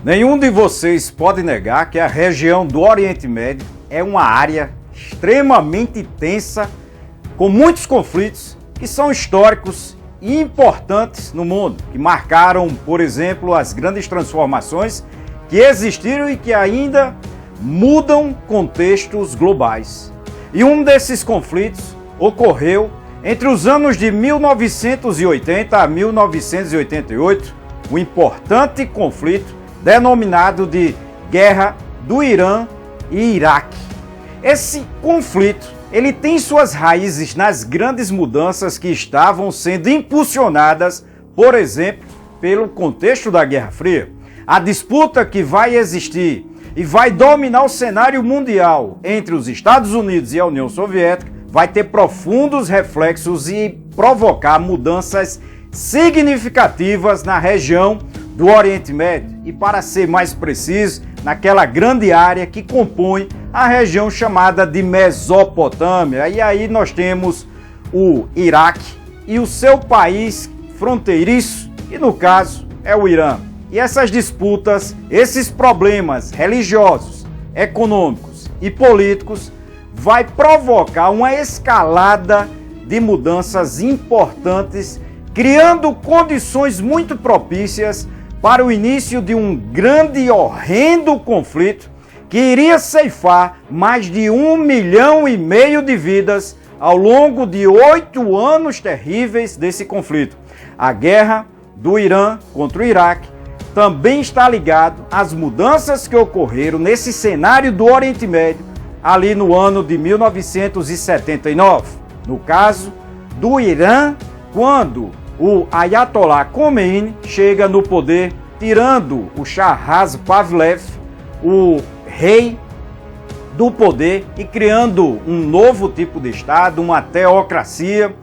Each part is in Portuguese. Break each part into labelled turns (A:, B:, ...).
A: Nenhum de vocês pode negar que a região do Oriente Médio é uma área extremamente tensa, com muitos conflitos que são históricos e importantes no mundo, que marcaram, por exemplo, as grandes transformações que existiram e que ainda mudam contextos globais. E um desses conflitos ocorreu entre os anos de 1980 a 1988, um importante conflito denominado de Guerra do Irã e Iraque. Esse conflito, ele tem suas raízes nas grandes mudanças que estavam sendo impulsionadas, por exemplo, pelo contexto da Guerra Fria. A disputa que vai existir e vai dominar o cenário mundial entre os Estados Unidos e a União Soviética vai ter profundos reflexos e provocar mudanças significativas na região do Oriente Médio e, para ser mais preciso, naquela grande área que compõe a região chamada de Mesopotâmia. E aí nós temos o Iraque e o seu país fronteiriço, que no caso é o Irã. E essas disputas, esses problemas religiosos, econômicos e políticos vai provocar uma escalada de mudanças importantes, criando condições muito propícias para o início de um grande e horrendo conflito que iria ceifar mais de 1,5 milhão de vidas ao longo de 8 anos terríveis desse conflito. A guerra do Irã contra o Iraque também está ligado às mudanças que ocorreram nesse cenário do Oriente Médio ali no ano de 1979. No caso do Irã, quando o Ayatollah Khomeini chega no poder, tirando o Shahbaz Pahlevi, o rei, do poder e criando um novo tipo de Estado, uma teocracia,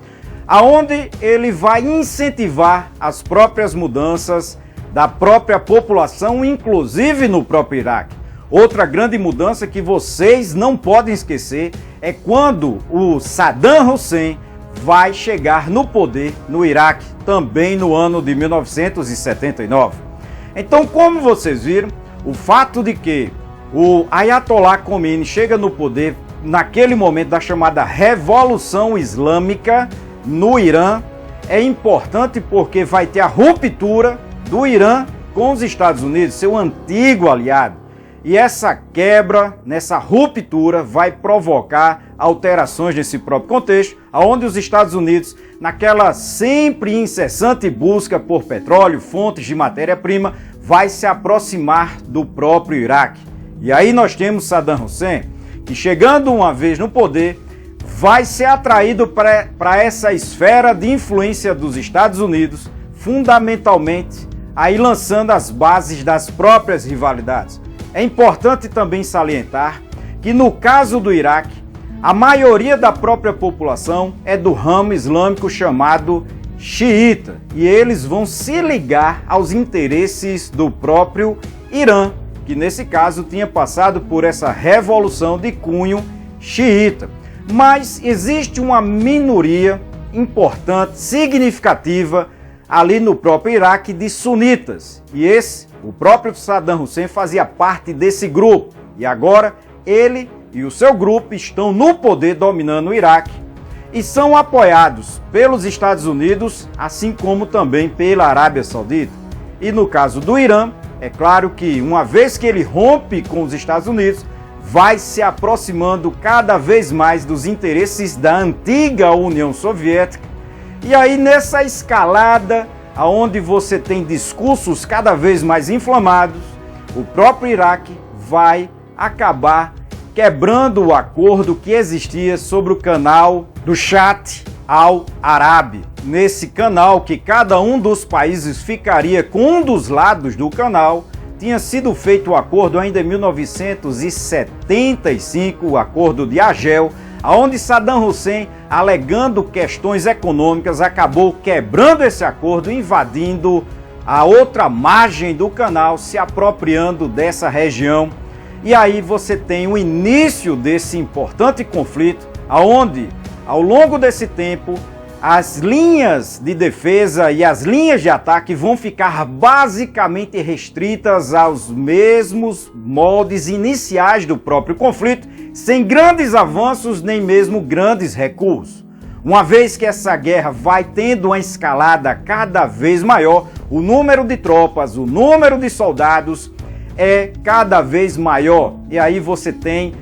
A: aonde ele vai incentivar as próprias mudanças da própria população, inclusive no próprio Iraque. Outra grande mudança que vocês não podem esquecer é quando o Saddam Hussein vai chegar no poder no Iraque, também no ano de 1979. Então, como vocês viram, o fato de que o Ayatollah Khomeini chega no poder naquele momento da chamada Revolução Islâmica no Irã é importante porque vai ter a ruptura do Irã com os Estados Unidos, seu antigo aliado. E essa quebra, nessa ruptura, vai provocar alterações nesse próprio contexto, onde os Estados Unidos, naquela sempre incessante busca por petróleo, fontes de matéria-prima, vai se aproximar do próprio Iraque. E aí nós temos Saddam Hussein, que chegando uma vez no poder, vai ser atraído para essa esfera de influência dos Estados Unidos, fundamentalmente, aí lançando as bases das próprias rivalidades. É importante também salientar que no caso do Iraque, a maioria da própria população é do ramo islâmico chamado xiita, e eles vão se ligar aos interesses do próprio Irã, que nesse caso tinha passado por essa revolução de cunho xiita. Mas existe uma minoria importante, significativa, ali no próprio Iraque de sunitas, e o próprio Saddam Hussein fazia parte desse grupo, e agora ele e o seu grupo estão no poder dominando o Iraque e são apoiados pelos Estados Unidos, assim como também pela Arábia Saudita. E no caso do Irã, é claro que uma vez que ele rompe com os Estados Unidos, vai se aproximando cada vez mais dos interesses da antiga União Soviética. E aí nessa escalada, onde você tem discursos cada vez mais inflamados, o próprio Iraque vai acabar quebrando o acordo que existia sobre o canal do Shatt al-Arab. Nesse canal que cada um dos países ficaria com um dos lados do canal, tinha sido feito o acordo ainda em 1975, o acordo de Argel, onde Saddam Hussein, alegando questões econômicas, acabou quebrando esse acordo, invadindo a outra margem do canal, se apropriando dessa região. E aí você tem o início desse importante conflito, onde, ao longo desse tempo, as linhas de defesa e as linhas de ataque vão ficar basicamente restritas aos mesmos moldes iniciais do próprio conflito, sem grandes avanços nem mesmo grandes recuos. Uma vez que essa guerra vai tendo uma escalada cada vez maior, o número de tropas, o número de soldados é cada vez maior. E aí você tem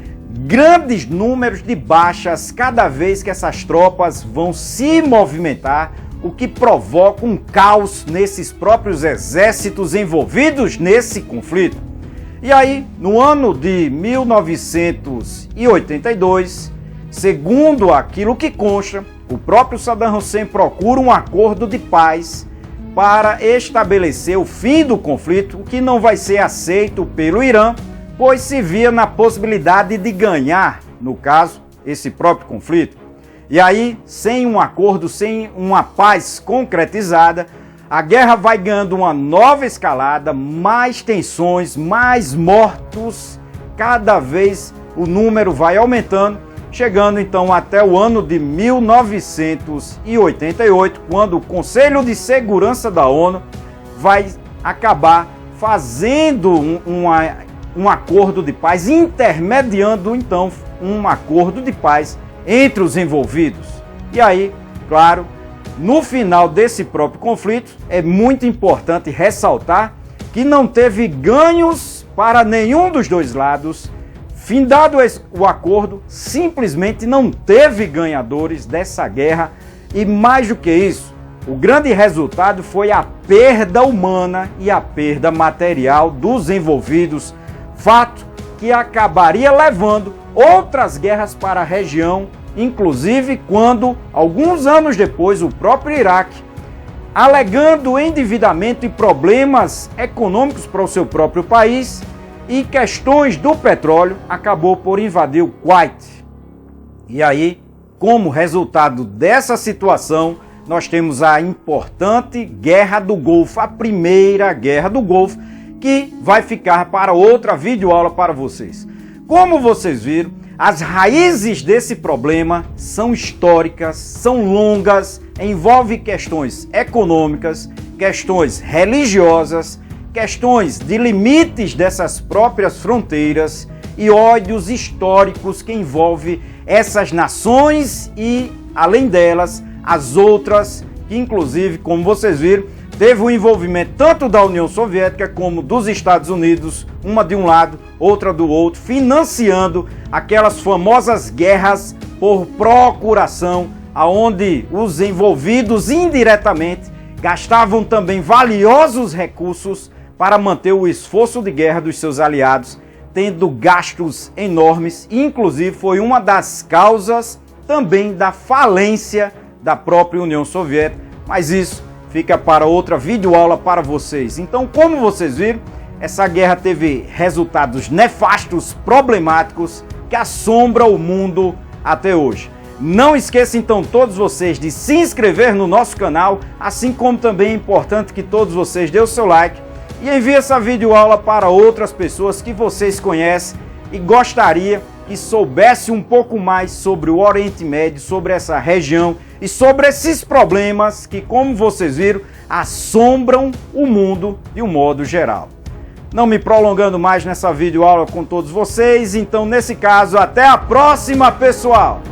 A: grandes números de baixas cada vez que essas tropas vão se movimentar, o que provoca um caos nesses próprios exércitos envolvidos nesse conflito. E aí, no ano de 1982, segundo aquilo que consta, o próprio Saddam Hussein procura um acordo de paz para estabelecer o fim do conflito, o que não vai ser aceito pelo Irã, pois se via na possibilidade de ganhar, no caso, esse próprio conflito. E aí, sem um acordo, sem uma paz concretizada, a guerra vai ganhando uma nova escalada, mais tensões, mais mortos, cada vez o número vai aumentando, chegando então até o ano de 1988, quando o Conselho de Segurança da ONU vai acabar fazendo um acordo de paz, intermediando então um acordo de paz entre os envolvidos. E aí, claro, no final desse próprio conflito, é muito importante ressaltar que não teve ganhos para nenhum dos dois lados. Findado o acordo, simplesmente não teve ganhadores dessa guerra e, mais do que isso, o grande resultado foi a perda humana e a perda material dos envolvidos, fato que acabaria levando outras guerras para a região, inclusive quando, alguns anos depois, o próprio Iraque, alegando endividamento e problemas econômicos para o seu próprio país e questões do petróleo, acabou por invadir o Kuwait. E aí, como resultado dessa situação, nós temos a importante Guerra do Golfo, a primeira Guerra do Golfo, que vai ficar para outra videoaula para vocês. Como vocês viram, as raízes desse problema são históricas, são longas, envolvem questões econômicas, questões religiosas, questões de limites dessas próprias fronteiras e ódios históricos que envolvem essas nações e, além delas, as outras, que inclusive, como vocês viram, teve o envolvimento tanto da União Soviética como dos Estados Unidos, uma de um lado, outra do outro, financiando aquelas famosas guerras por procuração, aonde os envolvidos indiretamente gastavam também valiosos recursos para manter o esforço de guerra dos seus aliados, tendo gastos enormes, e inclusive foi uma das causas também da falência da própria União Soviética, mas isso fica para outra videoaula para vocês. Então, como vocês viram, essa guerra teve resultados nefastos, problemáticos, que assombram o mundo até hoje. Não esqueça então todos vocês de se inscrever no nosso canal, assim como também é importante que todos vocês dêem o seu like e enviem essa videoaula para outras pessoas que vocês conhecem e gostaria que soubesse um pouco mais sobre o Oriente Médio, sobre essa região e sobre esses problemas que, como vocês viram, assombram o mundo de um modo geral. Não me prolongando mais nessa videoaula com todos vocês, então nesse caso, até a próxima, pessoal!